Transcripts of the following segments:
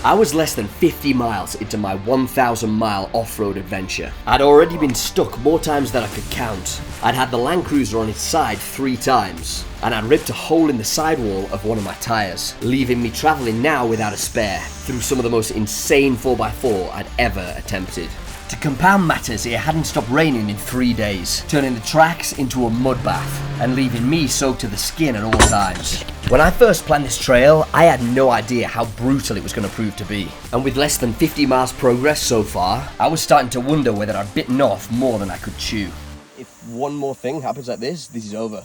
I was less than 50 miles into my 1,000-mile off-road adventure. I'd already been stuck more times than I could count. I'd had the Land Cruiser on its side 3 times, and I'd ripped a hole in the sidewall of one of my tyres, leaving me travelling now without a spare through some of the most insane 4x4 I'd ever attempted. To compound matters, it hadn't stopped raining in 3 days, turning the tracks into a mud bath and leaving me soaked to the skin at all times. When I first planned this trail, I had no idea how brutal it was going to prove to be. And with less than 50 miles progress so far, I was starting to wonder whether I'd bitten off more than I could chew. If one more thing happens like this is over.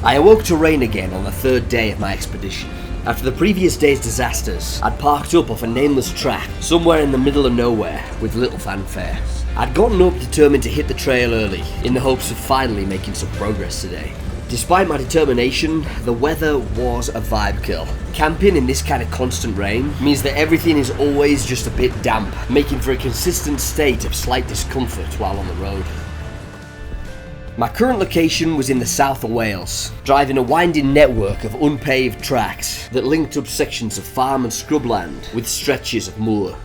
I awoke to rain again on the 3rd day of my expedition. After the previous day's disasters, I'd parked up off a nameless track somewhere in the middle of nowhere with little fanfare. I'd gotten up determined to hit the trail early, in the hopes of finally making some progress today. Despite my determination, the weather was a vibe kill. Camping in this kind of constant rain means that everything is always just a bit damp, making for a consistent state of slight discomfort while on the road. My current location was in the south of Wales, driving a winding network of unpaved tracks that linked up sections of farm and scrubland with stretches of moor.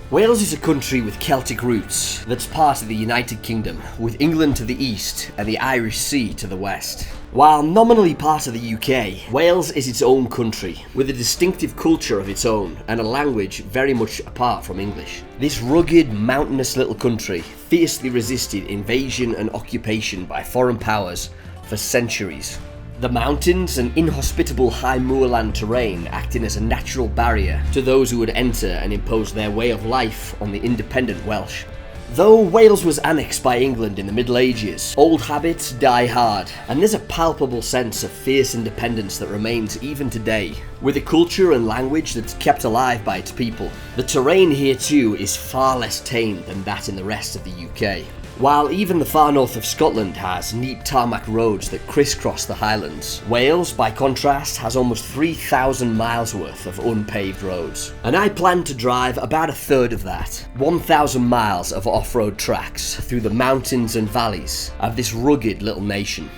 Wales is a country with Celtic roots that's part of the United Kingdom, with England to the east and the Irish Sea to the west. While nominally part of the UK, Wales is its own country, with a distinctive culture of its own and a language very much apart from English. This rugged, mountainous little country fiercely resisted invasion and occupation by foreign powers for centuries. The mountains and inhospitable high moorland terrain acting as a natural barrier to those who would enter and impose their way of life on the independent Welsh. Though Wales was annexed by England in the Middle Ages, old habits die hard, and there's a palpable sense of fierce independence that remains even today, with a culture and language that's kept alive by its people. The terrain here too is far less tame than that in the rest of the UK. While even the far north of Scotland has neat tarmac roads that crisscross the Highlands, Wales, by contrast, has almost 3,000 miles worth of unpaved roads. And I plan to drive about 1/3 of that, 1,000 miles of off-road tracks through the mountains and valleys of this rugged little nation.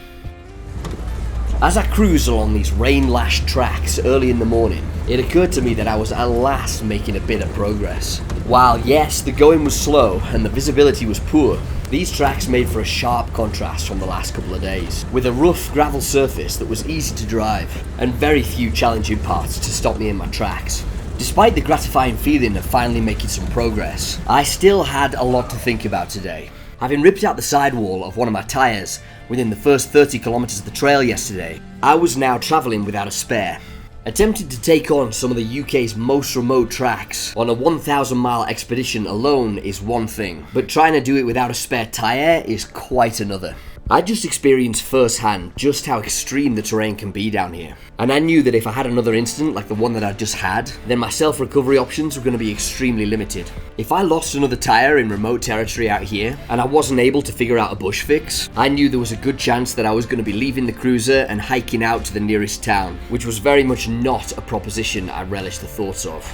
As I cruise along these rain-lashed tracks early in the morning, it occurred to me that I was at last making a bit of progress. While yes, the going was slow and the visibility was poor, these tracks made for a sharp contrast from the last couple of days, with a rough gravel surface that was easy to drive, and very few challenging parts to stop me in my tracks. Despite the gratifying feeling of finally making some progress, I still had a lot to think about today. Having ripped out the sidewall of one of my tyres within the first 30 kilometres of the trail yesterday, I was now travelling without a spare. Attempting to take on some of the UK's most remote tracks on a 1,000-mile expedition alone is one thing, but trying to do it without a spare tyre is quite another. I just experienced firsthand just how extreme the terrain can be down here, and I knew that if I had another incident like the one that I'd just had, then my self-recovery options were going to be extremely limited. If I lost another tyre in remote territory out here, and I wasn't able to figure out a bush fix, I knew there was a good chance that I was going to be leaving the cruiser and hiking out to the nearest town, which was very much not a proposition I relished the thoughts of.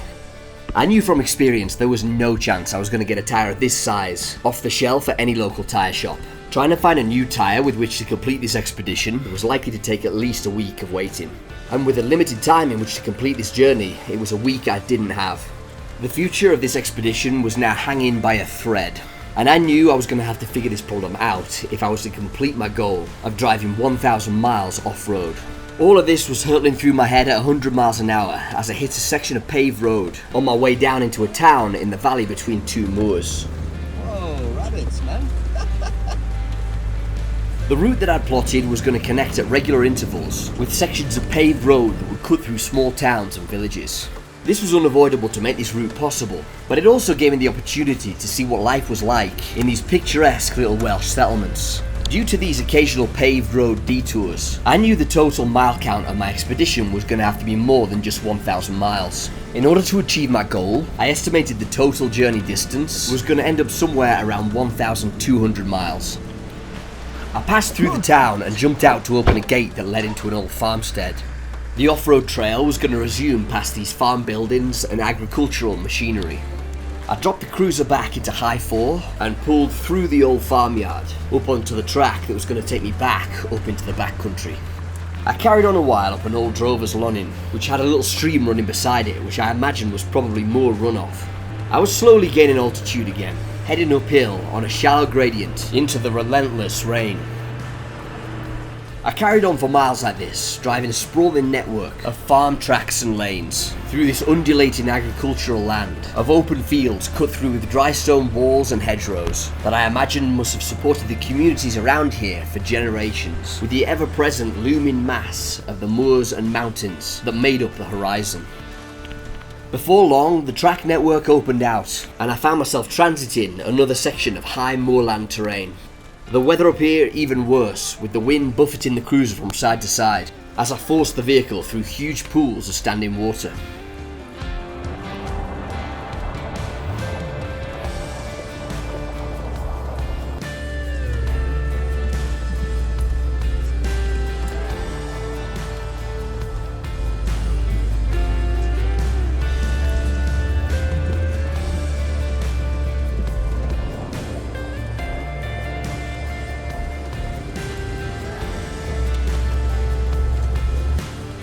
I knew from experience there was no chance I was going to get a tyre of this size off the shelf at any local tyre shop. Trying to find a new tyre with which to complete this expedition was likely to take at least a week of waiting. And with a limited time in which to complete this journey, it was a week I didn't have. The future of this expedition was now hanging by a thread, and I knew I was going to have to figure this problem out if I was to complete my goal of driving 1,000 miles off-road. All of this was hurtling through my head at 100 miles an hour as I hit a section of paved road on my way down into a town in the valley between 2 moors. Whoa, rabbits, man. The route that I'd plotted was going to connect at regular intervals with sections of paved road that would cut through small towns and villages. This was unavoidable to make this route possible, but it also gave me the opportunity to see what life was like in these picturesque little Welsh settlements. Due to these occasional paved road detours, I knew the total mile count of my expedition was going to have to be more than just 1,000 miles. In order to achieve my goal, I estimated the total journey distance was going to end up somewhere around 1,200 miles. I passed through the town and jumped out to open a gate that led into an old farmstead. The off-road trail was going to resume past these farm buildings and agricultural machinery. I dropped the cruiser back into high 4 and pulled through the old farmyard up onto the track that was going to take me back up into the backcountry. I carried on a while up an old drover's lonin, which had a little stream running beside it, which I imagine was probably more runoff. I was slowly gaining altitude again, heading uphill on a shallow gradient into the relentless rain. I carried on for miles like this, driving a sprawling network of farm tracks and lanes through this undulating agricultural land of open fields cut through with dry stone walls and hedgerows that I imagine must have supported the communities around here for generations, with the ever-present looming mass of the moors and mountains that made up the horizon. Before long, the track network opened out, and I found myself transiting another section of high moorland terrain. The weather up here even worse, with the wind buffeting the cruiser from side to side as I forced the vehicle through huge pools of standing water.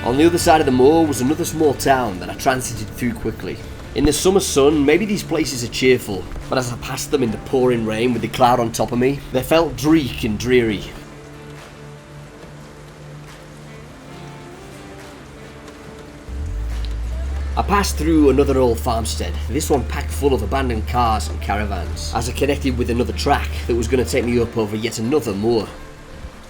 On the other side of the moor was another small town that I transited through quickly. In the summer sun, maybe these places are cheerful, but as I passed them in the pouring rain with the cloud on top of me, they felt dreek and dreary. I passed through another old farmstead, this one packed full of abandoned cars and caravans, as I connected with another track that was going to take me up over yet another moor.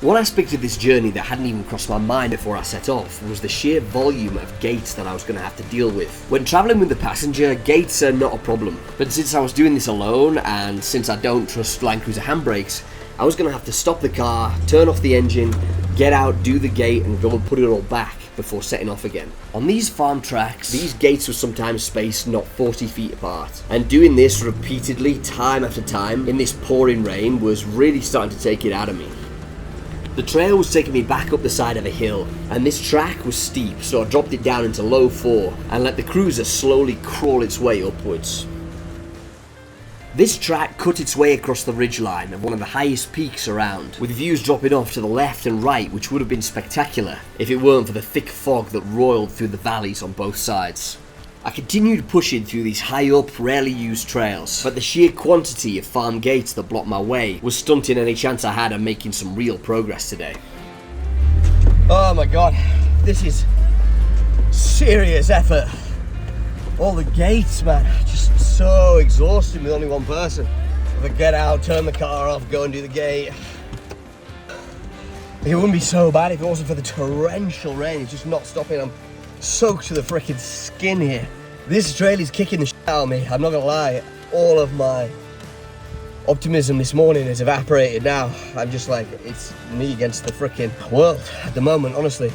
One aspect of this journey that hadn't even crossed my mind before I set off was the sheer volume of gates that I was going to have to deal with. When travelling with the passenger, gates are not a problem, but since I was doing this alone, and since I don't trust Land Cruiser handbrakes, I was going to have to stop the car, turn off the engine, get out, do the gate, and go and put it all back before setting off again. On these farm tracks, these gates were sometimes spaced not 40 feet apart, and doing this repeatedly, time after time, in this pouring rain was really starting to take it out of me. The trail was taking me back up the side of a hill, and this track was steep, so I dropped it down into low 4 and let the cruiser slowly crawl its way upwards. This track cut its way across the ridgeline of one of the highest peaks around, with views dropping off to the left and right, which would have been spectacular if it weren't for the thick fog that roiled through the valleys on both sides. I continued pushing through these high up, rarely used trails, but the sheer quantity of farm gates that blocked my way was stunting any chance I had of making some real progress today. Oh my god, this is serious effort. All the gates, man, just so exhausting with only one person. If I get out, turn the car off, go and do the gate. It wouldn't be so bad if it wasn't for the torrential rain. It's just not stopping. I'm soaked to the freaking skin here. This trail is kicking the shit out of me, I'm not gonna lie. All of my optimism this morning has evaporated now. I'm just like, it's me against the freaking world at the moment, honestly.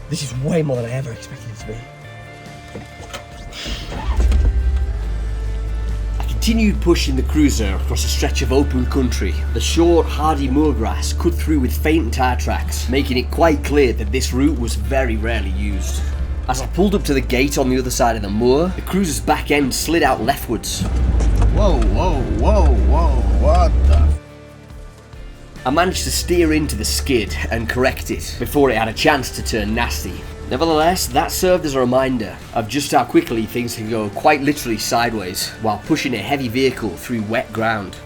This is way more than I ever expected it to be. I continued pushing the cruiser across a stretch of open country. The short, hardy moor grass cut through with faint tyre tracks, making it quite clear that this route was very rarely used. As I pulled up to the gate on the other side of the moor, the cruiser's back end slid out leftwards. Whoa, whoa, whoa, whoa, what the? I managed to steer into the skid and correct it before it had a chance to turn nasty. Nevertheless, that served as a reminder of just how quickly things can go quite literally sideways while pushing a heavy vehicle through wet ground.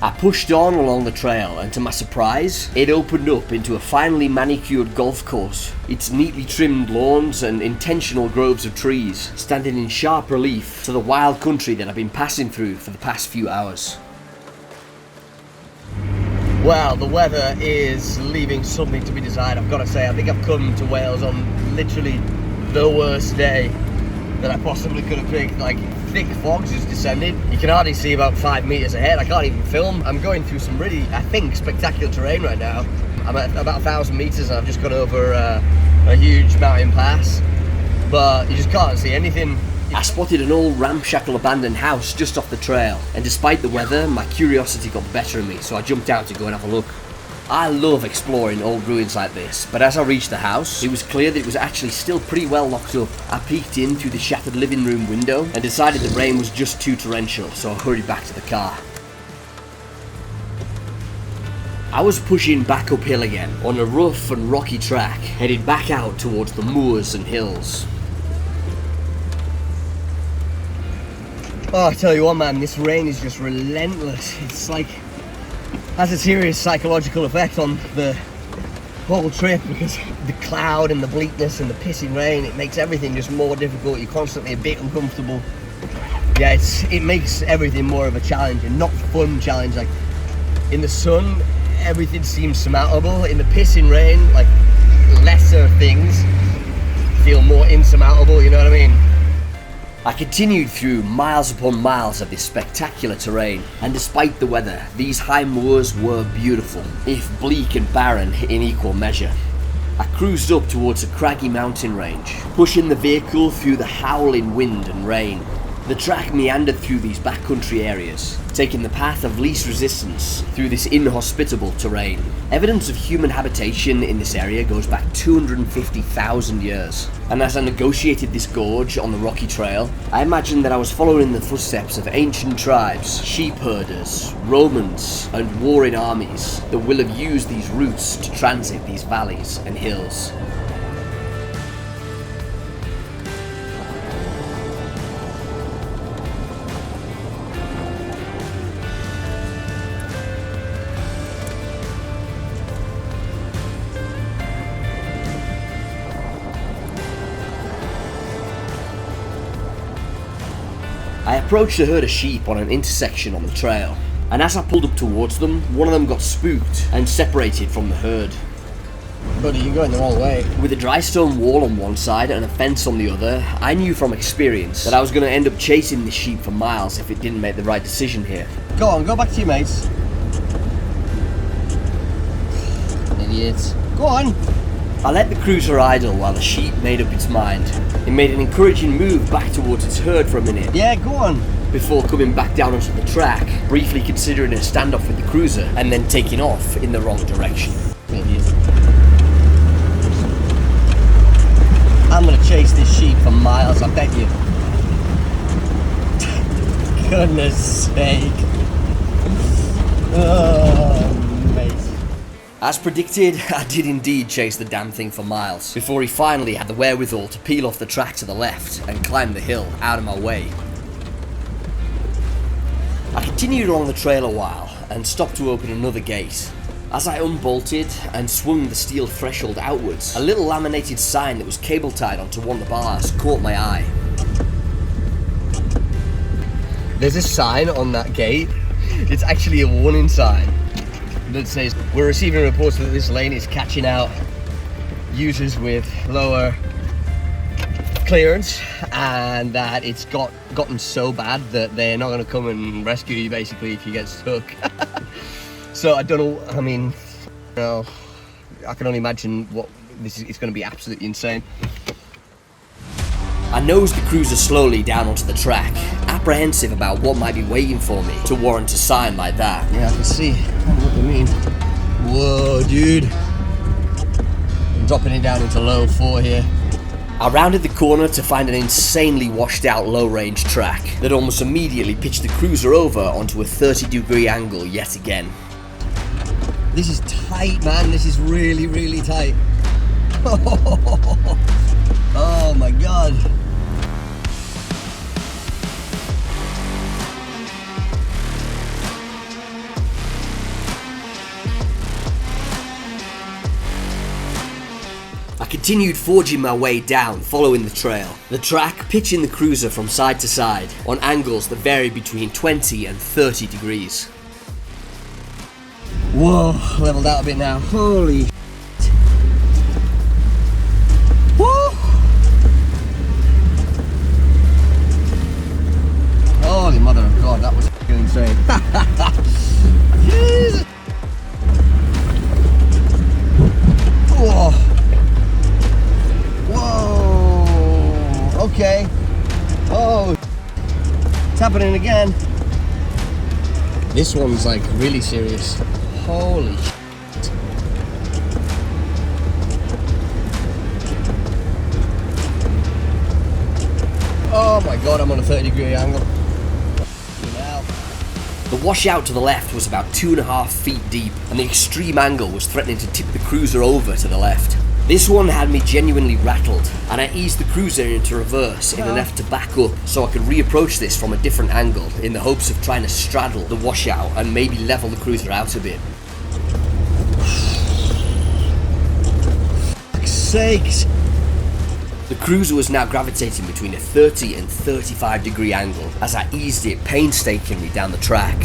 I pushed on along the trail, and to my surprise, it opened up into a finely manicured golf course, its neatly trimmed lawns and intentional groves of trees standing in sharp relief to the wild country that I've been passing through for the past few hours. Well, the weather is leaving something to be desired, I've got to say. I think I've come to Wales on literally the worst day that I possibly could have picked. Like, thick fog's just descended. You can hardly see about 5 meters ahead. I can't even film. I'm going through some really, I think, spectacular terrain right now. I'm at about 1,000 meters and I've just gone over a huge mountain pass, but you just can't see anything. I spotted an old ramshackle abandoned house just off the trail, and despite the weather, my curiosity got the better of me, so I jumped out to go and have a look. I love exploring old ruins like this, but as I reached the house, it was clear that it was actually still pretty well locked up. I peeked in through the shattered living room window and decided the rain was just too torrential, so I hurried back to the car. I was pushing back uphill again, on a rough and rocky track, headed back out towards the moors and hills. Oh, I tell you what, man, this rain is just relentless. It's like, has a serious psychological effect on the whole trip, because the cloud and the bleakness and the pissing rain, it makes everything just more difficult. You're constantly a bit uncomfortable. Yeah, it makes everything more of a challenge, and not fun challenge. Like, in the sun, everything seems surmountable. In the pissing rain, like, lesser things feel more insurmountable, you know what I mean? I continued through miles upon miles of this spectacular terrain, and despite the weather, these high moors were beautiful, if bleak and barren in equal measure. I cruised up towards a craggy mountain range, pushing the vehicle through the howling wind and rain. The track meandered through these backcountry areas, taking the path of least resistance through this inhospitable terrain. Evidence of human habitation in this area goes back 250,000 years. And as I negotiated this gorge on the rocky trail, I imagined that I was following the footsteps of ancient tribes, sheep herders, Romans, and warring armies that will have used these routes to transit these valleys and hills. I approached a herd of sheep on an intersection on the trail, and as I pulled up towards them, one of them got spooked and separated from the herd. Buddy, you're going the wrong way. With a dry stone wall on one side and a fence on the other, I knew from experience that I was going to end up chasing this sheep for miles if it didn't make the right decision here. Go on, go back to your mates. Idiots. Go on. I let the cruiser idle while the sheep made up its mind. It made an encouraging move back towards its herd for a minute. Yeah, go on. Before coming back down onto the track, briefly considering a standoff with the cruiser, and then taking off in the wrong direction. Idiot. I'm gonna chase this sheep for miles, I bet you. Goodness sake. Oh, mate. As predicted, I did indeed chase the damn thing for miles, before he finally had the wherewithal to peel off the track to the left and climb the hill out of my way. I continued along the trail a while and stopped to open another gate. As I unbolted and swung the steel threshold outwards, a little laminated sign that was cable tied onto one of the bars caught my eye. There's a sign on that gate. It's actually a warning sign that says, "We're receiving reports that this lane is catching out users with lower clearance, and that it's gotten so bad that they're not going to come and rescue you basically if you get stuck." So I don't know, I mean, you know, I can only imagine what this is. It's going to be absolutely insane. I nosed the cruiser slowly down onto the track, apprehensive about what might be waiting for me to warrant a sign like that. Yeah, I can see what they mean. Whoa, dude. I'm dropping it down into low 4 here. I rounded the corner to find an insanely washed out low range track that almost immediately pitched the cruiser over onto a 30-degree angle yet again. This is tight, man. This is really, really tight. Oh my god. I continued forging my way down, following the trail. The track pitching the cruiser from side to side, on angles that varied between 20 and 30 degrees. Whoa, leveled out a bit now. Holy shit. Woo! Holy mother of God, that was f***ing insane. Jesus. Whoa. Whoa. Okay. Oh, it's happening again. This one's like really serious. Holy shit. 30-degree angle. The washout to the left was about 2.5 feet deep, and the extreme angle was threatening to tip the cruiser over to the left. This one had me genuinely rattled, and I eased the cruiser into reverse in an effort to back up so I could reapproach this from a different angle in the hopes of trying to straddle the washout and maybe level the cruiser out a bit. For fuck's sakes! The cruiser was now gravitating between a 30 and 35 degree angle as I eased it painstakingly down the track.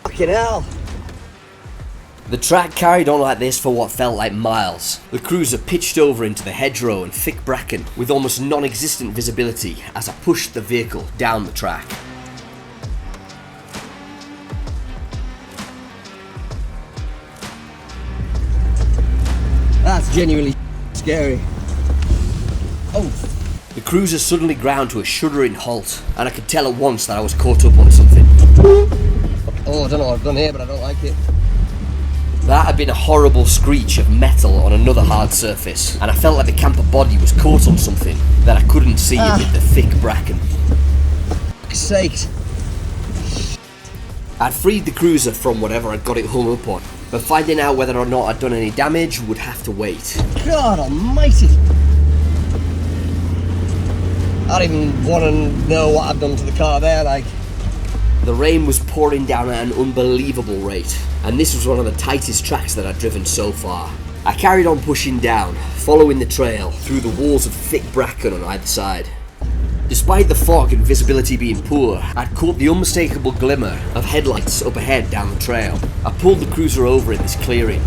Fucking hell! The track carried on like this for what felt like miles. The cruiser pitched over into the hedgerow and thick bracken with almost non-existent visibility as I pushed the vehicle down the track. That's genuinely scary. Oh. The cruiser suddenly ground to a shuddering halt, and I could tell at once that I was caught up on something. Oh, I don't know what I've done here, but I don't like it. That had been a horrible screech of metal on another hard surface, and I felt like the camper body was caught on something that I couldn't see amid the thick bracken. For sakes. I'd freed the cruiser from whatever I'd got it hung up on, but finding out whether or not I'd done any damage would have to wait. God almighty! I don't even want to know what I've done to the car there, like. The rain was pouring down at an unbelievable rate, and this was one of the tightest tracks that I'd driven so far. I carried on pushing down, following the trail through the walls of thick bracken on either side. Despite the fog and visibility being poor, I'd caught the unmistakable glimmer of headlights up ahead down the trail. I pulled the cruiser over in this clearing,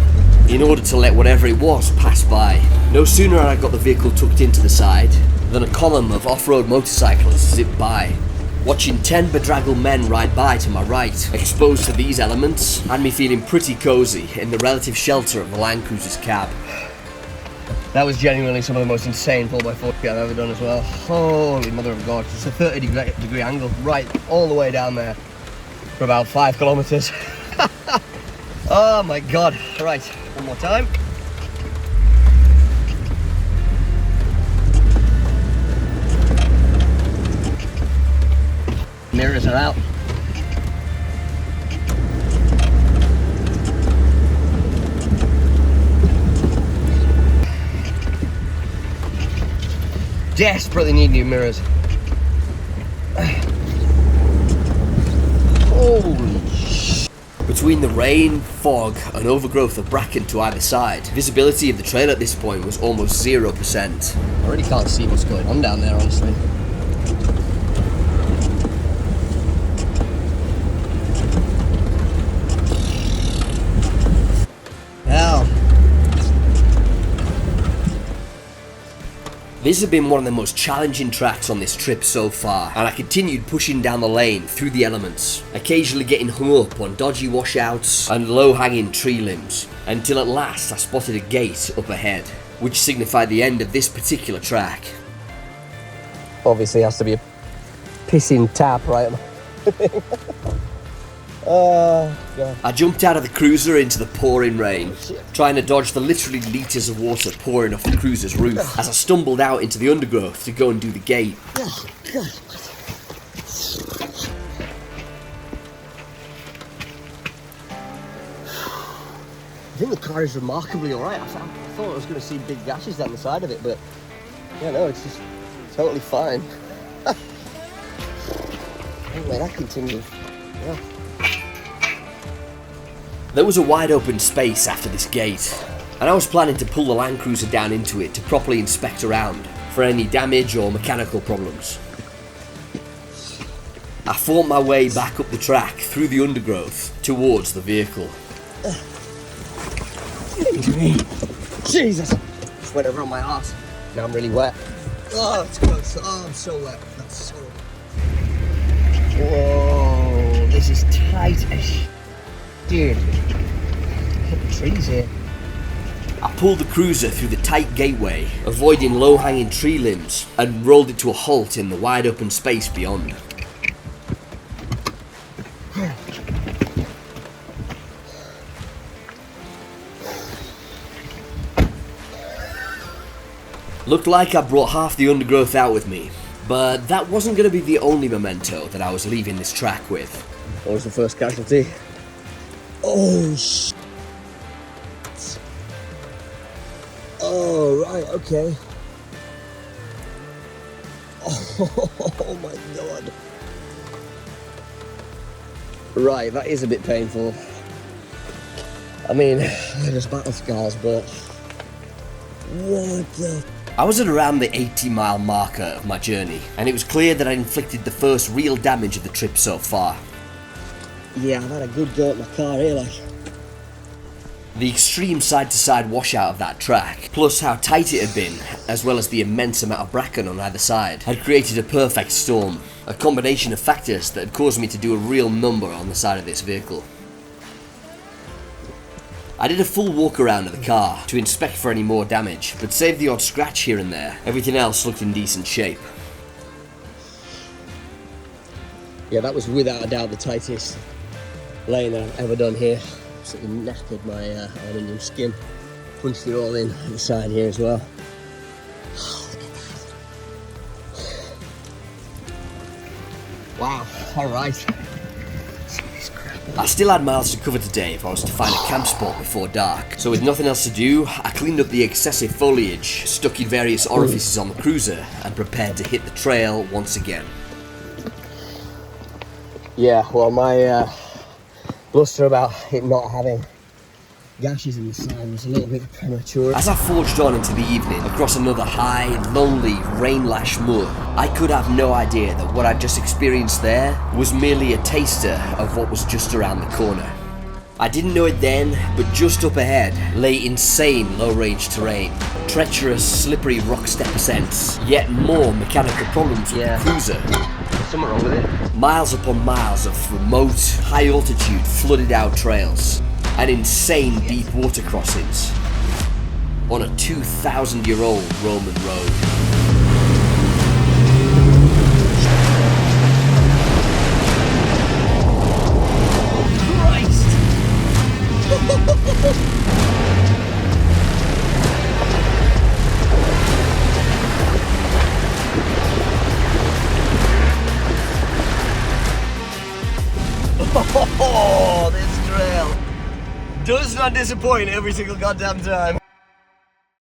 in order to let whatever it was pass by. No sooner had I got the vehicle tucked into the side, than a column of off-road motorcyclists zipped by. Watching 10 bedraggled men ride by to my right, exposed to these elements, had me feeling pretty cozy in the relative shelter of the Land Cruiser's cab. That was genuinely some of the most insane 4x4 I've ever done as well. Holy mother of God. It's a 30-degree angle right all the way down there for about 5 kilometers. Oh my God. Right, one more time. Mirrors are out. Desperately need new mirrors. Holy shit. Between the rain, fog, and overgrowth of bracken to either side, visibility of the trail at this point was almost 0%. I really can't see what's going on down there, honestly. This had been one of the most challenging tracks on this trip so far, and I continued pushing down the lane through the elements, occasionally getting hung up on dodgy washouts and low-hanging tree limbs, until at last I spotted a gate up ahead, which signified the end of this particular track. Obviously has to be a pissing tap, right? Oh, God. I jumped out of the cruiser into the pouring rain, trying to dodge the literally litres of water pouring off the cruiser's roof as I stumbled out into the undergrowth to go and do the gate. Oh, God. I think the car is remarkably alright. I thought I was going to see big gashes down the side of it, but yeah, no, it's just totally fine. Anyway, that continues. Yeah. There was a wide open space after this gate, and I was planning to pull the Land Cruiser down into it to properly inspect around for any damage or mechanical problems. I fought my way back up the track through the undergrowth towards the vehicle. Jesus! Just went over on my arse. Now I'm really wet. Oh, it's close. Oh, I'm so wet. That's so wet. Whoa, this is tight as shit. Dude, hit the trees here. I pulled the cruiser through the tight gateway, avoiding low-hanging tree limbs, and rolled it to a halt in the wide open space beyond. Looked like I brought half the undergrowth out with me, but that wasn't going to be the only memento that I was leaving this track with. What was the first casualty? Oh, shit. Oh, right, okay. Oh my god. Right, that is a bit painful. I mean, they're just battle scars, but what the... I was at around the 80-mile marker of my journey, and it was clear that I inflicted the first real damage of the trip so far. Yeah, I've had a good go at my car here, like. The extreme side-to-side washout of that track, plus how tight it had been, as well as the immense amount of bracken on either side, had created a perfect storm, a combination of factors that had caused me to do a real number on the side of this vehicle. I did a full walk around of the car to inspect for any more damage, but save the odd scratch here and there, everything else looked in decent shape. Yeah, that was without a doubt the tightest lane that I've ever done here. Absolutely knackered my aluminium skin. Punched it all in the side here as well. Wow, alright. I still had miles to cover today if I was to find a camp spot before dark, so with nothing else to do, I cleaned up the excessive foliage stuck in various orifices on the cruiser and prepared to hit the trail once again. Yeah, well, my bluster about it not having gashes in the side was a little bit premature. As I forged on into the evening, across another high, lonely, rain-lashed moor, I could have no idea that what I'd just experienced there was merely a taster of what was just around the corner. I didn't know it then, but just up ahead lay insane low-range terrain, treacherous, slippery rock step ascents, yet more mechanical problems with the cruiser. There's something wrong with it. Miles upon miles of remote, high-altitude, flooded-out trails, and insane deep water crossings on a 2,000-year-old Roman road. Christ! Oh, this trail does not disappoint every single goddamn time.